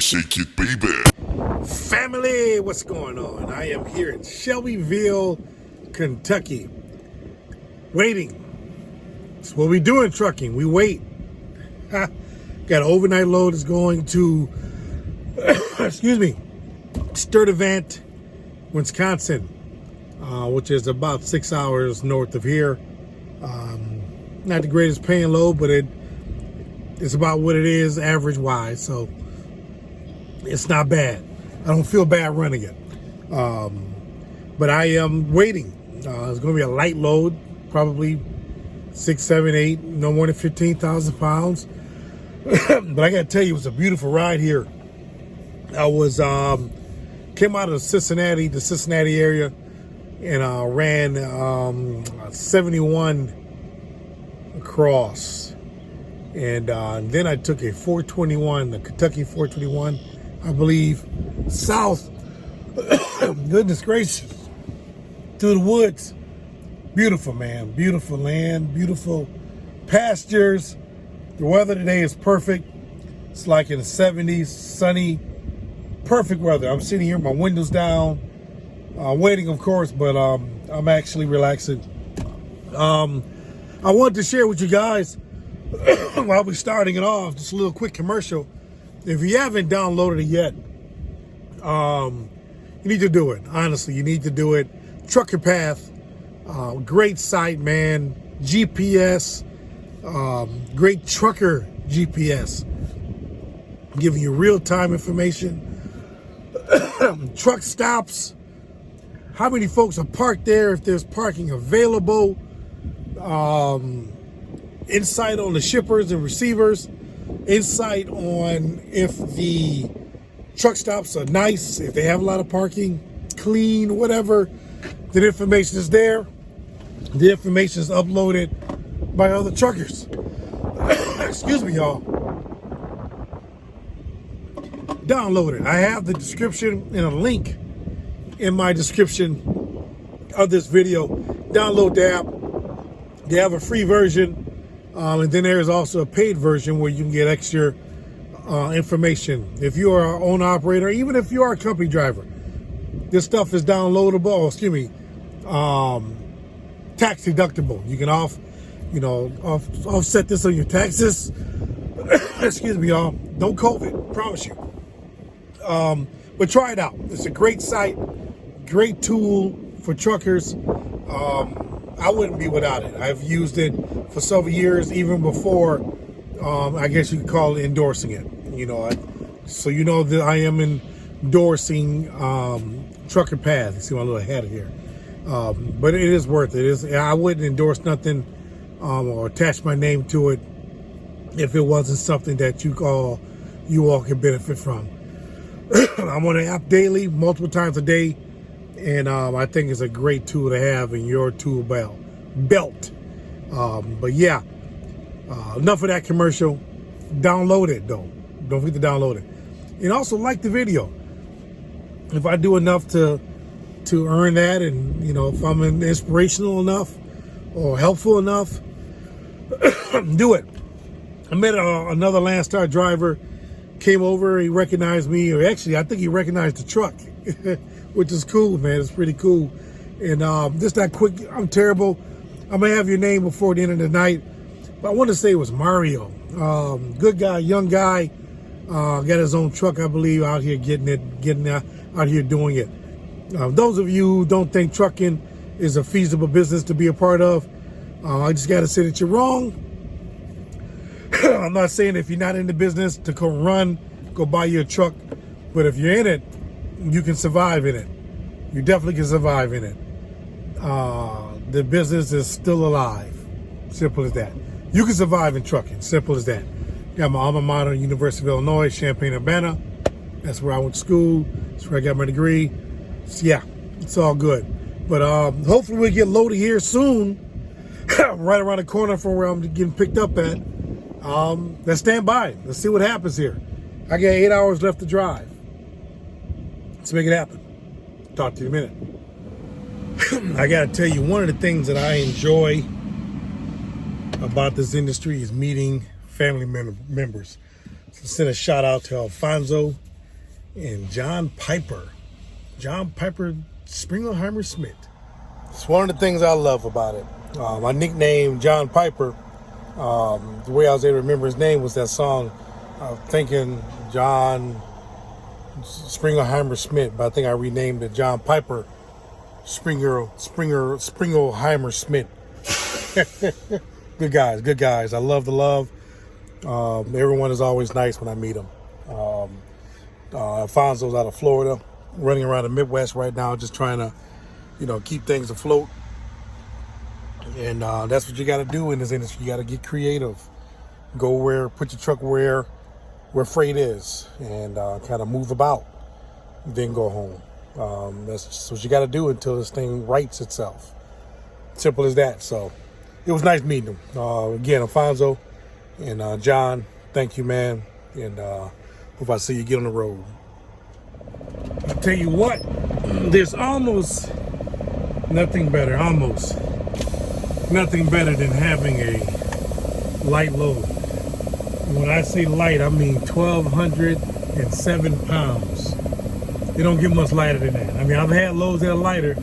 shake it, baby. Family, what's going on? I am here in Shelbyville, Kentucky. Waiting. It's what we do in trucking. We wait. Got an overnight load that's going to, excuse me, Sturtevant, Wisconsin, which is about 6 hours north of here. Not the greatest paying load, but it's about what it is average-wise, so it's not bad. I don't feel bad running it. But I am waiting. It's going to be a light load, probably 6, 7, 8, no more than 15,000 pounds. But I got to tell you, it was a beautiful ride here. I was came out of the Cincinnati area, and ran 71 across. And then I took a 421, the Kentucky 421, I believe, south. Goodness gracious. Through the woods. Beautiful, man. Beautiful land, beautiful pastures. The weather today is perfect. It's like in the 70s, sunny, perfect weather. I'm sitting here with my windows down, waiting, of course, but I'm actually relaxing. I wanted to share with you guys, while we're starting it off, just a little quick commercial. If you haven't downloaded it yet, you need to do it. Honestly, you need to do it. Trucker Path, great site, man. GPS, great trucker GPS, giving you real-time information. Truck stops, how many folks are parked there, if there's parking available, insight on the shippers and receivers, insight on if the truck stops are nice, if they have a lot of parking, clean, whatever. The information is there. The information is uploaded by other truckers. Excuse me, y'all. Download it. I have the description and a link in my description of this video. Download the app. They have a free version. And then there's also a paid version where you can get extra information. If you are an owner operator, even if you are a company driver, this stuff is downloadable. Oh, excuse me, tax deductible. You can offset this on your taxes. Excuse me, y'all. Don't COVID, promise you. But try it out. It's a great site, great tool for truckers. I wouldn't be without it. I've used it for several years, even before, I guess you could call it endorsing it. So you know that I am endorsing Trucker Path. You see my little hat here. But it is worth it. I wouldn't endorse nothing or attach my name to it if it wasn't something that you all can benefit from. I'm on the app daily, multiple times a day. And I think it's a great tool to have in your tool belt. But yeah, enough of that commercial. Download it, though. Don't forget to download it. And also like the video. If I do enough to earn that, and if I'm inspirational enough or helpful enough, do it. I met another Landstar driver. Came over, he recognized me, or actually I think he recognized the truck. Which is cool, man. It's pretty cool. And just that quick, I'm terrible. I'm going to have your name before the end of the night. But I want to say it was Mario. Good guy, young guy. Got his own truck, I believe, out here getting out here doing it. Those of you who don't think trucking is a feasible business to be a part of, I just got to say that you're wrong. I'm not saying if you're not in the business to go buy your truck. But if you're in it, you can survive in it. You definitely can survive in it. The business is still alive. Simple as that. You can survive in trucking. Simple as that. Got my alma mater, University of Illinois, Champaign-Urbana. That's where I went to school. That's where I got my degree. So yeah, it's all good. But hopefully we'll get loaded here soon. Right around the corner from where I'm getting picked up at. Let's stand by. Let's see what happens here. I got 8 hours left to drive. Let's make it happen. Talk to you in a minute. I got to tell you, one of the things that I enjoy about this industry is meeting family members. So send a shout out to Alfonso and John Piper. John Piper Springelheimer Smith. It's one of the things I love about it. My nickname, John Piper, the way I was able to remember his name was that song, thinking John Springelheimer Smith, but I think I renamed it John Piper Springelheimer Smith. Good guys. I love the love. Everyone is always nice when I meet them. Alfonso's out of Florida, running around the Midwest right now, just trying to, keep things afloat. And that's what you got to do in this industry. You got to get creative. Put your truck where freight is, and kind of move about. Then go home. That's just what you got to do until this thing rights itself. Simple as that. So it was nice meeting him. Again, Alfonso and John, thank you, man. And hope I see you get on the road. I'll tell you what, there's almost nothing better than having a light load. When I say light, I mean 1,207 pounds. It don't get much lighter than that. I mean, I've had loads that are lighter,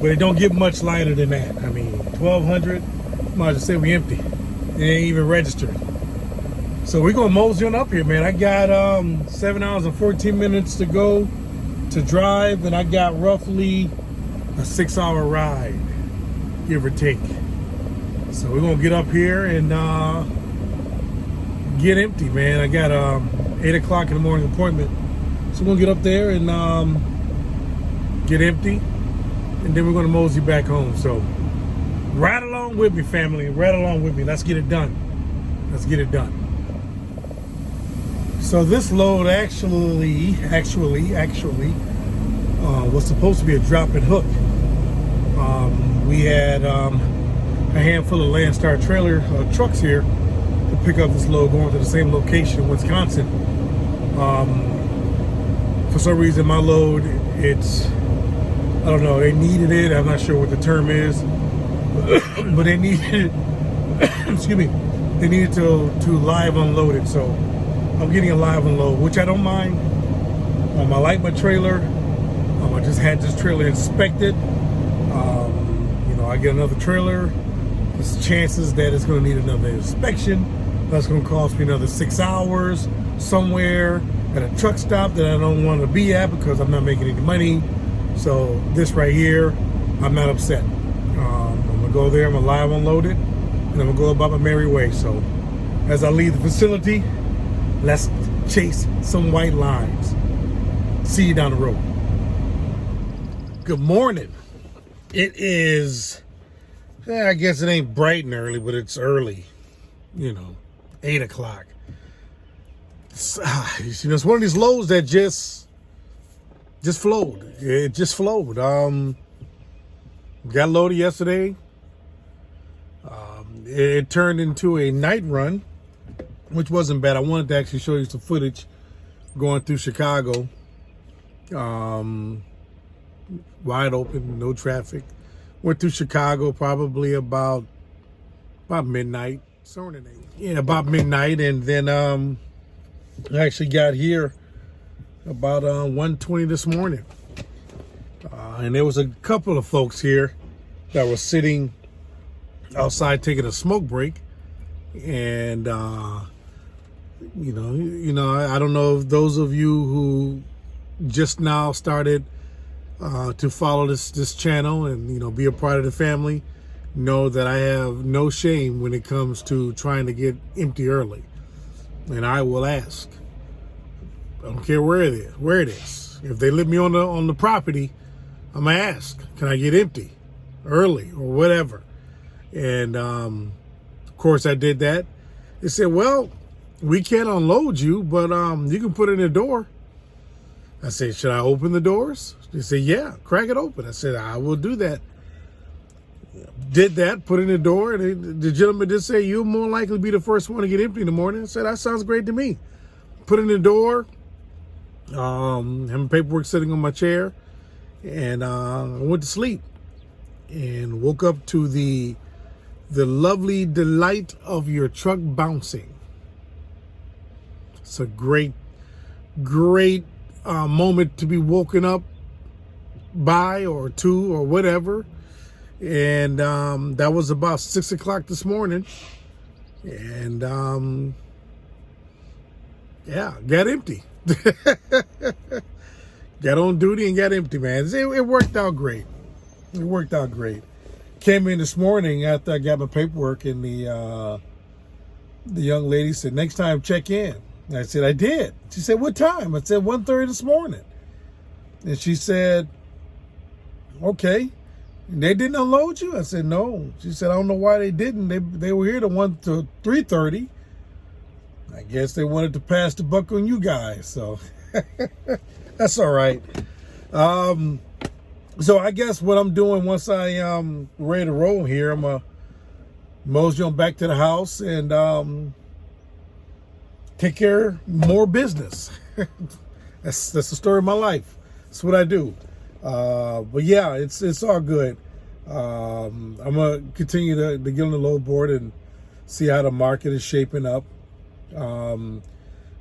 but it don't get much lighter than that. I mean, 1,200, might just say we empty. It ain't even registered. So we're gonna mosey on up here, man. I got 7 hours and 14 minutes to go to drive, and I got roughly a 6-hour ride, give or take. So we're gonna get up here and get empty, man. I got 8 o'clock in the morning appointment. So we're gonna get up there and get empty, and then we're gonna mosey back home. So ride along with me, family. Ride along with me. Let's get it done. So this load actually was supposed to be a drop and hook. We had a handful of Landstar trailer trucks here to pick up this load going to the same location in Wisconsin. For some reason, my load, I don't know, they needed it. I'm not sure what the term is, but they needed excuse me, they needed to live unload it. So I'm getting a live unload, which I don't mind. I like my trailer. I just had this trailer inspected. I get another trailer. There's chances that it's going to need another inspection. That's going to cost me another 6 hours somewhere at a truck stop that I don't want to be at because I'm not making any money. So this right here, I'm not upset. I'm going to go there, I'm going to live unload it, and I'm going to go about my merry way. So as I leave the facility, let's chase some white lines. See you down the road. Good morning. It is, I guess it ain't bright and early, but it's early. 8 o'clock. It's one of these loads that just flowed. It just flowed. Got loaded yesterday. It turned into a night run, which wasn't bad. I wanted to actually show you some footage going through Chicago. Wide open, no traffic. Went through Chicago probably about midnight. Yeah, about midnight, and then I actually got here about 1:20 this morning. And there was a couple of folks here that were sitting outside taking a smoke break, and I don't know if those of you who just now started to follow this channel and be a part of the family know that I have no shame when it comes to trying to get empty early, and I will ask. I don't care where it is. If they let me on the property, I'm gonna ask, can I get empty early or whatever? And of course I did that. They said, well, we can't unload you, but you can put it in the door. I said, should I open the doors? They said, yeah, crack it open. I said, I will do that. Did that, put it in the door. And the gentleman did say, you'll more likely be the first one to get empty in the morning. I said, that sounds great to me. Put it in the door. Having paperwork sitting on my chair. And I went to sleep. And woke up to the lovely delight of your truck bouncing. It's a great moment to be woken up by or to or whatever. And that was about 6 o'clock this morning. And yeah, got empty. Got on duty and got empty, man. It worked out great. It worked out great. Came in this morning after I got my paperwork, and the young lady said, next time check in. And I said, I did. She said, what time? I said, 1:30 this morning. And she said, okay. And they didn't unload you? I said, no. She said, I don't know why they didn't. They were here to 3:30. I guess they wanted to pass the buck on you guys. So that's all right. So I guess what I'm doing once I ready to roll here, I'm going to mosey on back to the house and take care of more business. That's the story of my life. That's what I do. But yeah, it's all good. I'm gonna continue to get on the load board and see how the market is shaping up.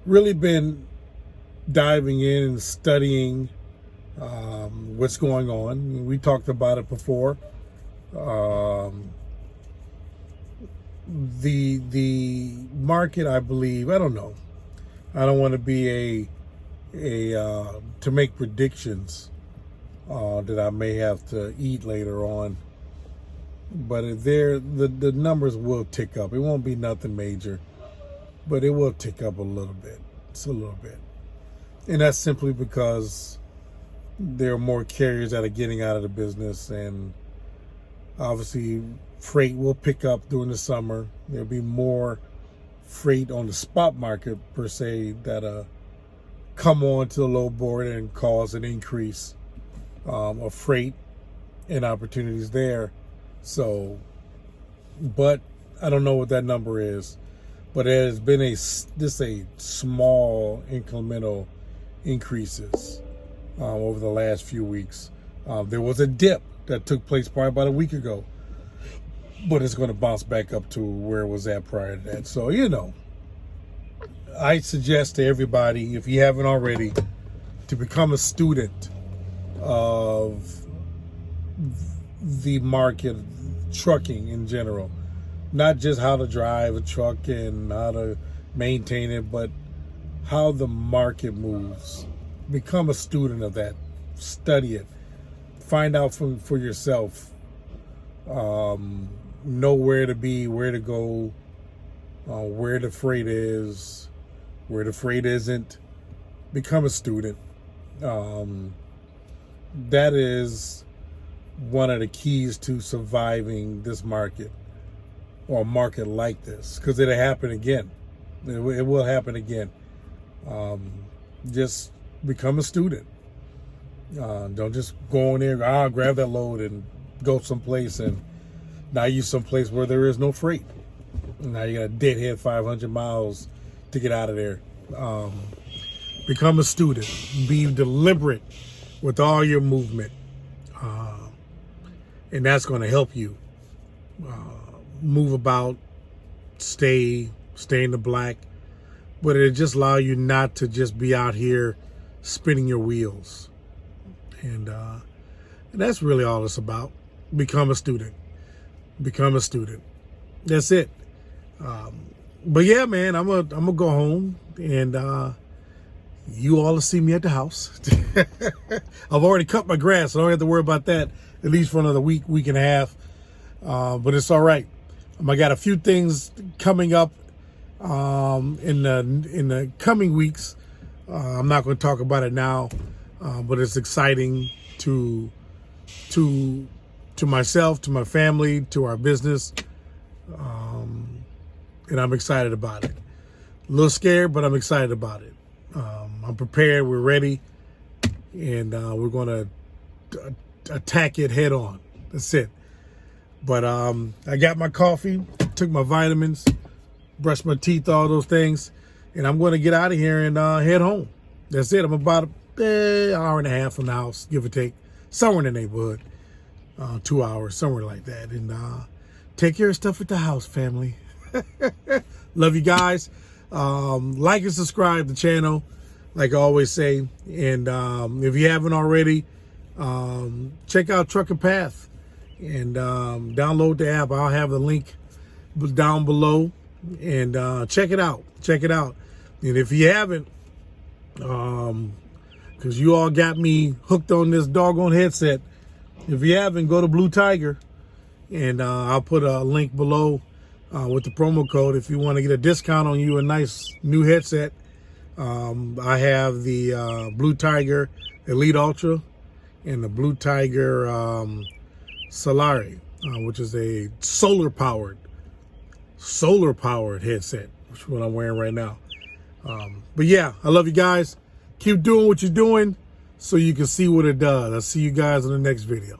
Really been diving in and studying what's going on. We talked about it before. The market, I believe, I don't know. I don't want to be to make predictions that I may have to eat later on. But the numbers will tick up. It won't be nothing major, but it will tick up a little bit. It's a little bit. And that's simply because there are more carriers that are getting out of the business, and obviously freight will pick up during the summer. There'll be more freight on the spot market per se that come on to the load board and cause an increase of freight and opportunities there. So, but I don't know what that number is, but it has been a small incremental increases over the last few weeks. There was a dip that took place probably about a week ago, but it's going to bounce back up to where it was at prior to that. So, I suggest to everybody, if you haven't already, to become a student of the market, trucking in general. Not just how to drive a truck and how to maintain it, but how the market moves. Become a student of that. Study it. Find out for yourself. Know where to be, where to go, where the freight is, where the freight isn't. Become a student. That is one of the keys to surviving this market, or a market like this, because it'll happen again. It will happen again. Just become a student. Don't just go in there, grab that load and go someplace, and now you're someplace where there is no freight. Now you got a deadhead 500 miles to get out of there. Become a student. Be deliberate with all your movement. And that's going to help you move about, stay in the black. But it just allow you not to just be out here spinning your wheels. And that's really all it's about. Become a student. Become a student. That's it. But yeah, man, I'm gonna go home, and you all will see me at the house. I've already cut my grass, so I don't have to worry about that at least for another week and a half. But it's all right. I got a few things coming up in the coming weeks. I'm not going to talk about it now, but it's exciting to myself, to my family, to our business, and I'm excited about it. A little scared, but I'm excited about it. I'm prepared. We're ready, and we're going to attack it head on. That's it. But I got my coffee, took my vitamins, brushed my teeth, all those things, and I'm going to get out of here and head home. That's it. I'm about an hour and a half from the house, give or take, somewhere in the neighborhood, 2 hours, somewhere like that. And take care of stuff at the house, family. Love you guys. Like and subscribe to the channel. like I always say. And if you haven't already, check out Trucker Path and download the app. I'll have the link down below, and check it out. Check it out. And if you haven't, because you all got me hooked on this doggone headset, if you haven't, go to Blue Tiger, and I'll put a link below with the promo code if you want to get a discount on you a nice new headset. I have the Blue Tiger Elite Ultra and the Blue Tiger Solari, which is a solar powered headset, which is what I'm wearing right now. But yeah, I love you guys. Keep doing what you're doing so you can see what it does. I'll see you guys in the next video.